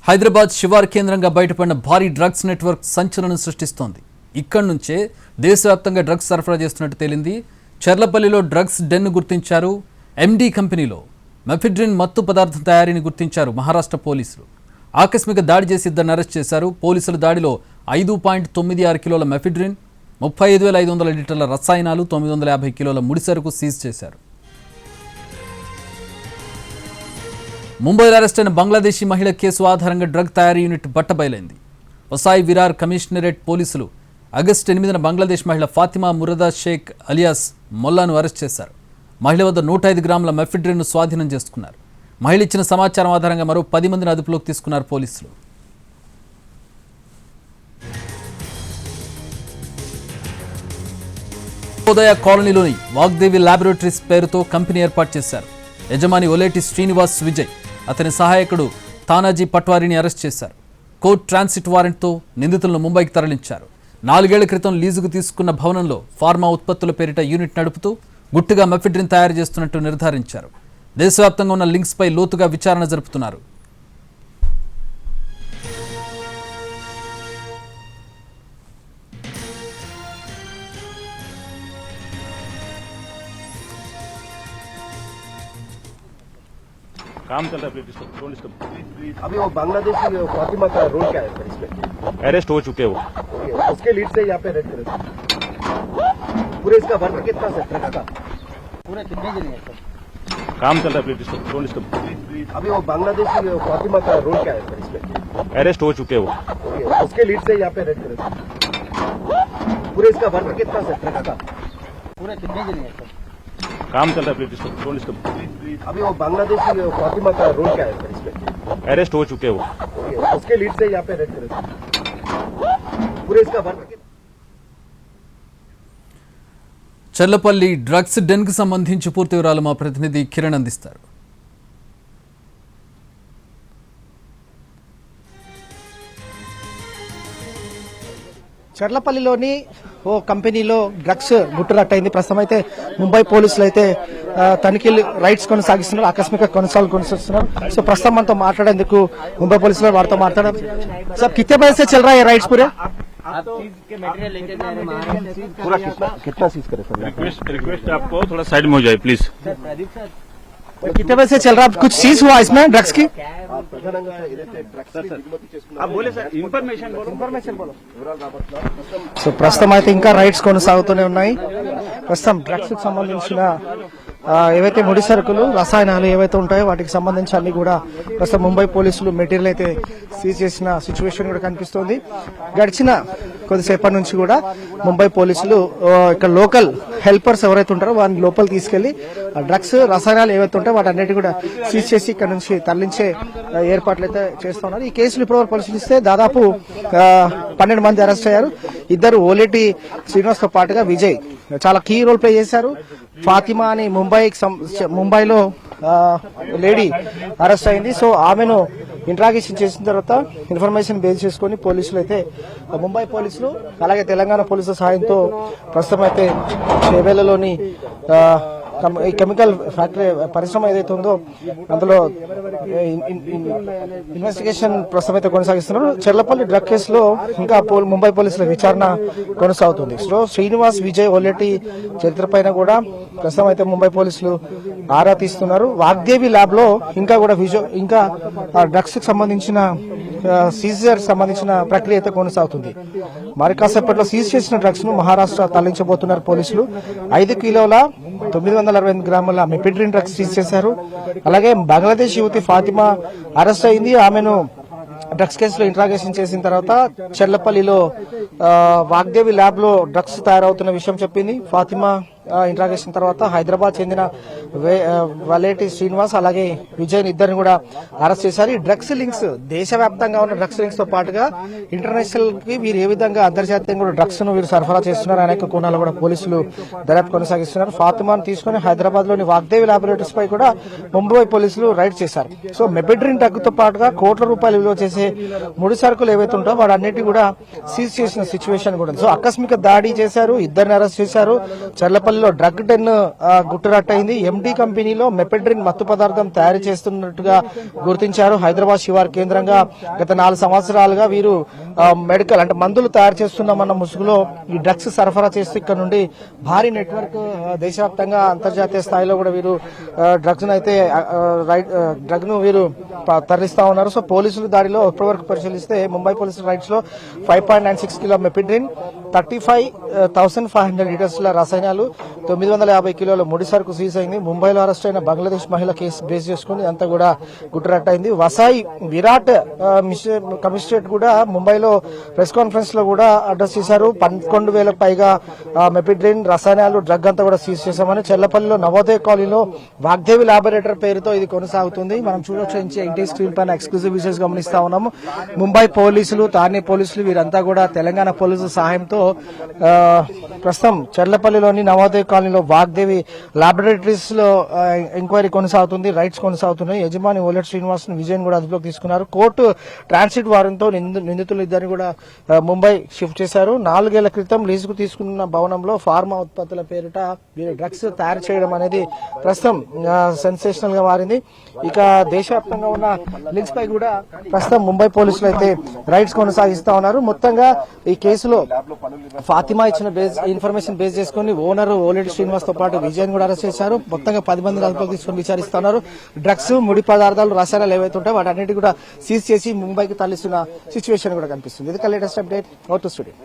హైదరాబాద్ శివారు కేంద్రంగా బయటపడిన భారీ డ్రగ్స్ నెట్వర్క్ సంచలనం సృష్టిస్తోంది. ఇక్కడి నుంచే దేశవ్యాప్తంగా డ్రగ్స్ సరఫరా చేస్తున్నట్టు తేలింది. చెర్లపల్లిలో డ్రగ్స్ డెన్ గుర్తించారు. ఎండి కంపెనీలో మెఫిడ్రిన్ మత్తు పదార్థం తయారీని గుర్తించారు మహారాష్ట్ర పోలీసులు. ఆకస్మిక దాడి చేసి ఇద్దరిని అరెస్ట్ చేశారు. పోలీసుల దాడిలో 5.96 కిలోల మెఫిడ్రిన్, 35,500 లీటర్ల రసాయనాలు, 950 కిలోల ముడిసరుకు సీజ్ చేశారు. ముంబైలో అరెస్ట్ అయిన బంగ్లాదేశీ మహిళ కేసు ఆధారంగా డ్రగ్ తయారీ యూనిట్ బట్టబయలైంది. వసాయి విరార్ కమిషనరేట్ పోలీసులు ఆగస్టు 8న బంగ్లాదేశ్ మహిళ ఫాతిమా మురదా షేక్ అలియాస్ మొల్లాను అరెస్ట్ చేశారు. మహిళ వద్ద 105 గ్రాముల మెఫిడ్రిన్ను స్వాధీనం చేసుకున్నారు. మహిళ ఇచ్చిన సమాచారం ఆధారంగా మరో 10 మందిని అదుపులోకి తీసుకున్నారు పోలీసులు. ఉదయ కాలనీలోని వాగ్దేవి ల్యాబొరేటరీస్ పేరుతో కంపెనీ ఏర్పాటు చేశారు. యజమాని ఒలేటి శ్రీనివాస్ విజయ్, అతని సహాయకుడు తానాజీ పట్వారీని అరెస్ట్ చేశారు. కోర్టు ట్రాన్సిట్ వారెంట్తో నిందితులను ముంబైకి తరలించారు. 4 ఏళ్ల క్రితం లీజుకు తీసుకున్న భవనంలో ఫార్మా ఉత్పత్తుల పేరిట యూనిట్ నడుపుతూ గుట్టుగా మెఫిడ్రిన్ తయారు చేస్తున్నట్టు నిర్ధారించారు. దేశవ్యాప్తంగా ఉన్న లింక్స్పై లోతుగా విచారణ జరుపుతున్నారు. काम चल रहा है प्लीज। अभी वो बांग्लादेशी फातिमा का रोल क्या है सर इसमें? अरेस्ट हो चुके वो। उसके लीड से यहाँ पे रेड करे पूरे इसका वर्क कितना सर ट्रक का? पूरे कितने जने हैं सर? काम चल रहा है प्लीज। अभी वो बांग्लादेशी फातिमा का रोल क्या है सर इसमें? अरेस्ट हो चुके वो। उसके लीड से यहाँ पे रेड करे पूरे इसका वर्क कितना सर ट्रक का? पूरे कितने जने हैं सर? काम चल रहा है प्लीज। अभी वो बांग्लादेशी फातिमा का रोल क्या है सर इसमें? अरेस्ट हो चुके वो। उसके लीड से यहाँ पे रेड करे पूरे इसका वर्क। చెర్లపల్లి డ్రగ్స్ డెన్ కు సంబంధించి పూర్తి వివరాలు మా ప్రతినిధి కిరణ్ అందిస్తారు. చెర్లపల్లిలోని ఓ కంపెనీలో డ్రగ్స్ గుట్టురట్టయింది. ప్రస్తుతం అయితే ముంబై పోలీసులు అయితే తనిఖీలు రైట్స్ కొనసాగిస్తున్నారు, ఆకస్మిక కొనసాగిస్తున్నారు. సో ప్రస్తుతం మనతో మాట్లాడేందుకు ముంబై పోలీసులు వారితో మాట్లాడారు. సార్ కిత్తే బजे से चल रहा है राइट्स पूरे? पूरा कितना सीज करे सर? रिक्वेस्ट आपको थोड़ा साइड में हो जाए प्लीज। कितने बजे से चल रहा है? कुछ सीज हुआ इसमें ड्रग्स की? आप बोले सर इन्फॉर्मेशन बोलो। సో ప్రస్తుతం అయితే ఇంకా రైట్స్ కొనసాగుతూనే ఉన్నాయి. ప్రస్తుతం డ్రగ్స్ కి సంబంధించిన ఏవైతే ముడి సరుకులు, రసాయనాలు ఏవైతే ఉంటాయో వాటికి సంబంధించి అన్ని కూడా ప్రస్తుతం ముంబై పోలీసులు మెటీరియల్ అయితే సీజ్ చేసిన సిచ్యువేషన్ కూడా కనిపిస్తోంది. గడిచిన కొద్దిసేపటి నుంచి కూడా ముంబై పోలీసులు ఇక్కడ లోకల్ హెల్పర్స్ ఎవరైతే ఉంటారో వారిని లోపల తీసుకెళ్లి డ్రగ్స్, రసాయనాలు ఏవైతే ఉంటాయో వాటన్నిటి కూడా సీజ్ చేసి ఇక్కడ నుంచి తరలించే ఏర్పాట్లు అయితే చేస్తున్నారు. ఈ కేసులు ఇప్పటివరకు పరిశీలిస్తే దాదాపు 12 మంది అరెస్ట్ అయ్యారు. ఇద్దరు ఓలేటి శ్రీనివాస్ తో పాటుగా విజయ్ చాలా కీ రోల్ ప్లే చేశారు. ఫాతిమా అని ముంబైలో లేడీ అరెస్ట్ అయింది. సో ఆమెను ఇంట్రాగేషన్ చేసిన తర్వాత ఇన్ఫర్మేషన్ బేస్ చేసుకుని పోలీసులు అయితే ముంబై పోలీసులు అలాగే తెలంగాణ పోలీసుల సహాయంతో ప్రస్తుతం అయితే చేవేళ్లలోని ఈ కెమికల్ ఫ్యాక్టరీ పరిశ్రమ ఏదైతే ఉందో అందులో ఇన్వెస్టిగేషన్ ప్రస్తుతం అయితే కొనసాగిస్తున్నారు. చెర్లపల్లి డ్రగ్ కేసులో ఇంకా ముంబై పోలీసుల విచారణ కొనసాగుతుంది. సో శ్రీనివాస్, విజయ్, ఓలేటి చరిత్ర పైన కూడా ప్రస్తుతం అయితే ముంబై పోలీసులు ఆరా తీస్తున్నారు. వాగ్దేవి ల్యాబ్ లో ఇంకా కూడా ఇంకా డ్రగ్స్ కి సంబంధించిన సీజర్ సంబంధించిన ప్రక్రియ అయితే కొనసాగుతుంది. మరి కాసేపట్లో సీజ్ చేసిన డ్రగ్స్ ను మహారాష్ట్ర తరలించబోతున్నారు పోలీసులు. 5 కిలోల 928 గ్రాముల మెఫిడ్రిన్ డ్రగ్స్ సీజ్ చేశారు. అలాగే బంగ్లాదేశ్ యువతి ఫాతిమా అరెస్ట్ అయింది. ఆమెను డ్రగ్స్ కేసులో ఇంట్రాగేషన్ చేసిన తర్వాత చెర్లపల్లిలో వాగ్దేవి ల్యాబ్ లో డ్రగ్స్ తయారవుతున్న విషయం చెప్పింది. ఫాతిమా ఇంట్రాగేషన్ తర్వాత హైదరాబాద్ చెందిన వలేటి శ్రీనివాస్ అలాగే విజయ్ ఇద్దరిని కూడా అరెస్ట్ చేశారు. ఈ డ్రగ్స్ లింక్స్ దేశవ్యాప్తంగా ఉన్న డ్రగ్స్ లింక్స్ తో పాటుగా ఇంటర్నేషనల్ కి వీరు ఏ విధంగా అంతర్జాతీయంగా కూడా డ్రగ్స్ ను వీరు సరఫరా చేస్తున్నారు అనేక కోణాలు కూడా పోలీసులు దర్యాప్తు కొనసాగిస్తున్నారు. ఫాతిమాను తీసుకుని హైదరాబాద్ లోని వాగ్దేవి ల్యాబొరేటరీస్ పై కూడా ముంబై పోలీసులు రైడ్ చేశారు. సో మెఫిడ్రిన్ డ్రగ్ తో పాటుగా కోట్ల రూపాయలు విలువ చేసే ముడి సరుకులు ఏవైతే ఉంటాయో వాటన్నిటి కూడా సీజ్ చేసిన సిచ్యువేషన్ కూడా. సో ఆకస్మిక దాడి చేశారు, ఇద్దరిని అరెస్ట్ చేశారు. చెర్లపల్లి చెర్లపల్లిలో డ్రగ్ డెన్ గుట్టురట్టయింది. ఎండి కంపెనీలో మెపెడ్రిన్ మత్తు పదార్థం తయారు చేస్తున్నట్టుగా గుర్తించారు. హైదరాబాద్ శివారు కేంద్రంగా గత 4 సంవత్సరాలుగా వీరు మెడికల్ అంటే మందులు తయారు చేస్తున్నామన్న ముసుగులో ఈ డ్రగ్స్ సరఫరా చేస్తూ ఇక్కడ నుండి భారీ నెట్వర్క్ దేశవ్యాప్తంగా అంతర్జాతీయ స్థాయిలో కూడా వీరు డ్రగ్ ను వీరు తరలిస్తా ఉన్నారు. సో పోలీసులు దాడిలో ఇప్పటివరకు పరిశీలిస్తే ముంబై పోలీసుల రైట్స్ లో 5.96 కిలో మెపిడ్రిన్, 35,500 లీటర్స్ల రసాయనాలు, 950 కిలోల ముడి సరుకు సీజ్ అయింది. ముంబైలో అరెస్ట్ అయిన బంగ్లాదేశ్ మహిళ కేసు బేస్ చేసుకుని అంతా కూడా గుట్టురట్టయింది. వసాయి విరాట్ కమిషనరేట్ కూడా ముంబైలో ప్రెస్ కాన్ఫరెన్స్ లో కూడా అడ్రస్ చేశారు. 11,000 పైగా మెపిడ్రిన్ రసాయనాలు డ్రగ్ అంతా కూడా సీజ్ చేశామని. చెర్లపల్లిలో నవోదయ కాలనీలో వాగ్దేవి ల్యాబొరేటరీ పేరుతో ఇది కొనసాగుతుంది. మనం చూడొచ్చు ఇంటి స్క్రీన్ పైన ఎక్స్క్లూజివ్ విజువల్స్ గమనిస్తా ఉన్నాము. ముంబై పోలీసులు, తానే పోలీసులు వీరంతా కూడా తెలంగాణ పోలీసుల సహాయంతో ప్రస్తుతం చెర్లపల్లిలోని నవోదయ కాలనీలో వాగ్దేవి ల్యాబొరేటరీస్ లో ఎంక్వైరీ కొనసాగుతుంది, రైట్స్ కొనసాగుతున్నాయి. యజమాని ఓలెట్ శ్రీనివాస్ విజయన్ కూడా అదుపులోకి తీసుకున్నారు. కోర్టు ట్రాన్సిట్ వారెంట్తో నిందితులు ఇద్దరిని కూడా ముంబై షిఫ్ట్ చేశారు. 4 ఏళ్ల క్రితం లీజుకు తీసుకున్న భవనంలో ఫార్మా ఉత్పత్తుల పేరిట వీరు డ్రగ్స్ తయారు చేయడం అనేది ప్రస్తుతం సెన్సేషనల్ గా మారింది. ఇక దేశవ్యాప్తంగా ఉన్న లింక్స్ పై కూడా ప్రస్తుతం ముంబై పోలీసులు అయితే రైట్స్ కొనసాగిస్తా ఉన్నారు. మొత్తంగా ఈ కేసులో ఫాతిమా ఇచ్చిన ఇన్ఫర్మేషన్ బేస్ చేసుకుని ఓనర్ ఓలెడ్ శ్రీనివాస్ తో పాటు విజయన్ కూడా అరెస్ట్ చేశారు. మొత్తంగా 10 మంది అదుపులోకి తీసుకుని విచారిస్తున్నారు. డ్రగ్స్, ముడి పదార్థాలు, రసాయనాలు ఏవైతే ఉంటాయో వాటన్నిటి కూడా సీజ్ చేసి ముంబైకి తరలిస్తున్న సిచ్యువేషన్ కూడా కనిపిస్తుంది. ఇది latest update. Out to studio.